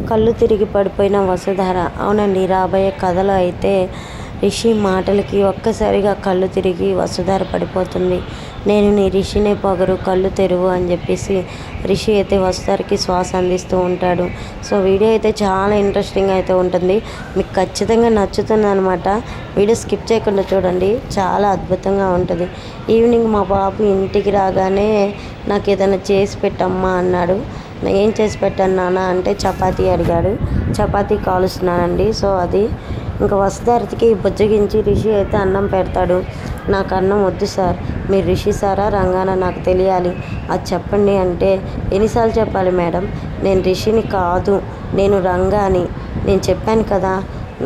కళ్ళు తిరిగి పడిపోయిన వసుధార. అవునండి, రాబోయే కథలో అయితే రిషి మాటలకి ఒక్కసారిగా కళ్ళు తిరిగి వసుధార పడిపోతుంది. నేను నీ రిషినే పొగరు, కళ్ళు తెరువు అని చెప్పేసి రిషి అయితే వసుధారకి శ్వాస అందిస్తూ ఉంటాడు. సో వీడియో అయితే చాలా ఇంట్రెస్టింగ్ అయితే ఉంటుంది. మీకు ఖచ్చితంగా నచ్చుతుంది అనమాట. వీడియో స్కిప్ చేయకుండా చూడండి, చాలా అద్భుతంగా ఉంటుంది. ఈవినింగ్ మా బాబు ఇంటికి రాగానే నాకు ఏదైనా చేసి పెట్టమ్మా అన్నాడు. ఏం చేసి పెట్టాను నాన్న అంటే చపాతీ అడిగాడు. చపాతీ కాలుస్తున్నానండి. సో అది ఇంకా వసుధారతికి బుజ్జగించి రిషి అయితే అన్నం పెడతాడు. నాకు అన్నం వద్దు సార్, మీరు రిషి సారా రంగానా నాకు తెలియాలి, అది చెప్పండి అంటే ఎన్నిసార్లు చెప్పాలి మేడం, నేను రిషిని కాదు, నేను రంగాని, నేను చెప్పాను కదా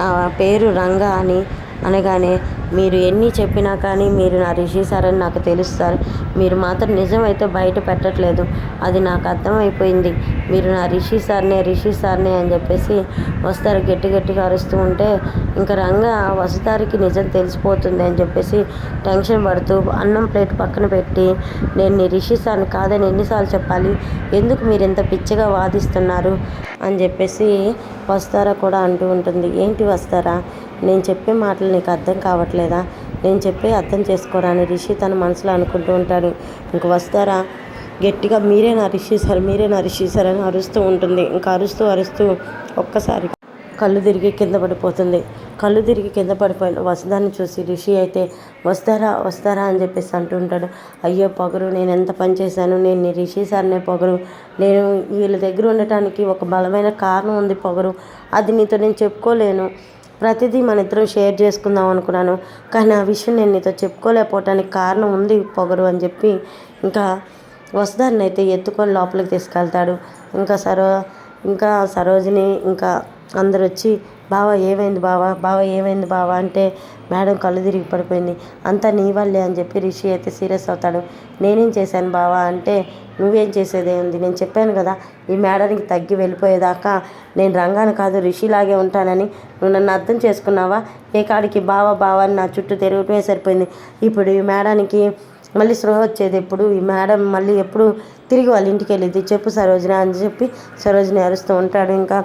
నా పేరు రంగా అని అనగానే మీరు ఎన్ని చెప్పినా కానీ మీరు నా రిషి సార్ అని నాకు తెలుసు సార్, మీరు మాత్రం నిజమైతే బయట పెట్టట్లేదు, అది నాకు అర్థమైపోయింది, మీరు నా రిషి సార్నే అని చెప్పేసి వస్తారు గట్టిగా అరుస్తూ ఉంటే ఇంకా రంగా వసుధారికి నిజం తెలిసిపోతుంది అని చెప్పేసి టెన్షన్ పడుతూ అన్నం ప్లేట్ పక్కన పెట్టి నేను నీ రిషి సార్ని కాదని ఎన్నిసార్లు చెప్పాలి, ఎందుకు మీరు ఇంత పిచ్చిగా వాదిస్తున్నారు అని చెప్పేసి వసుధార కూడా అంటూ ఉంటుంది. ఏంటి వసుధార, నేను చెప్పే మాటలు నీకు అర్థం కావట్లేదా, నేను చెప్పే అర్థం చేసుకోరా అని రిషి తన మనసులో అనుకుంటూ ఉంటాడు. ఇంక వసుధార గట్టిగా మీరే నా రిషి సార్ అని అరుస్తూ ఉంటుంది. ఇంకా అరుస్తూ ఒక్కసారి కళ్ళు తిరిగి కింద పడిపోతుంది. కళ్ళు తిరిగి కింద పడిపోయిన వసుధాన్ని చూసి రిషి అయితే వస్తారా అని చెప్పేసి అంటూ ఉంటాడు. అయ్యో పొగరు, నేను ఎంత పని చేశాను, నేను నీ రిషి సార్నే పొగరు, నేను వీళ్ళ దగ్గర ఉండటానికి ఒక బలమైన కారణం ఉంది పొగరు, అది నీతో నేను చెప్పుకోలేను, ప్రతిదీ మన ఇద్దరం షేర్ చేసుకుందాం అనుకున్నాను, కానీ ఆ విషయం నేను నీతో చెప్పుకోలేకపోవటానికి కారణం ఉంది పొగరు అని చెప్పి ఇంకా వసుధాన్ని అయితే ఎత్తుకొని లోపలికి తీసుకెళ్తాడు. ఇంకా సరోజిని ఇంకా అందరు వచ్చి బావ ఏమైంది బావ అంటే మేడం కళ్ళు తిరిగి పడిపోయింది, అంతా నీ వల్లే అని చెప్పి రిషి అయితే సీరియస్ అవుతాడు. నేనేం చేశాను బావా అంటే నువ్వేం చేసేదే ఉంది, నేను చెప్పాను కదా ఈ మేడానికి తగ్గి వెళ్ళిపోయేదాకా నేను రంగాను కాదు రిషిలాగే ఉంటానని, నువ్వు నన్ను అర్థం చేసుకున్నావా, ఏ కాడికి బావ అని నా చుట్టూ తిరగటమే సరిపోయింది, ఇప్పుడు ఈ మేడానికి మళ్ళీ స్పృహ వచ్చేది ఎప్పుడు, ఈ మేడం మళ్ళీ ఎప్పుడు తిరిగి వాళ్ళ ఇంటికి వెళ్ళింది చెప్పు సరోజిని అని చెప్పి సరోజిని అరుస్తూ ఉంటాడు. ఇంకా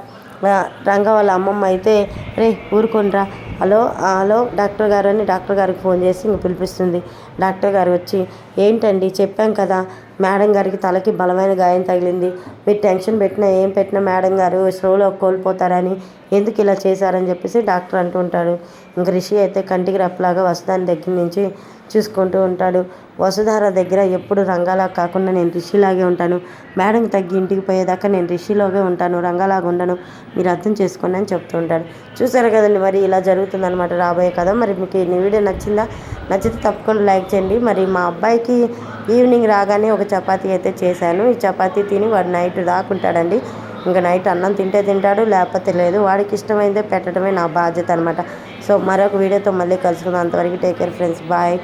రంగా వాళ్ళ అమ్మమ్మ అయితే రే ఊరుకోనరా, హలో డాక్టర్ గారు అని డాక్టర్ గారికి ఫోన్ చేసి ఇంక పిలిపిస్తుంది. డాక్టర్ గారు వచ్చి ఏంటండి చెప్పాం కదా మేడం గారికి తలకి బలమైన గాయం తగిలింది, మీరు టెన్షన్ ఏం పెట్టినా మేడం గారు స్లోలో కోల్పోతారని ఎందుకు ఇలా చేశారని చెప్పేసి డాక్టర్ అంటూ ఉంటాడు. ఇంక రిషి అయితే కంటికి రెప్పలాగా వసుధాని దగ్గర నుంచి చూసుకుంటూ ఉంటాడు. వసుధార దగ్గర ఎప్పుడు రంగాలా కాకుండా నేను రిషిలాగే ఉంటాను, మేడం తగ్గి ఇంటికి పోయేదాకా నేను రిషిలోగే ఉంటాను, రంగాలాగా ఉండను, మీరు అర్థం చేసుకోండి అని చెప్తూ ఉంటాడు. చూసారు కదండి, మరి ఇలా జరుగుతుందన్నమాట రాబోయే కదా. మరి మీకు ఈ వీడియో నచ్చితే తప్పకుండా లైక్ చేయండి. మరి మా అబ్బాయికి ఈవినింగ్ రాగానే ఒక చపాతీ అయితే చేశాను. ఈ చపాతీ తిని వాడు నైట్ దాకుంటాడండి. ఇంకా నైట్ అన్నం తింటే తింటాడు, లేకపోతే లేదు, వాడికి ఇష్టమైందే పెట్టడమే నా బాధ్యత అనమాట. సో మరొక వీడియోతో మళ్ళీ కలుసుకుందాం. అంతవరకు టేక్ కేర్ ఫ్రెండ్స్, బాయ్.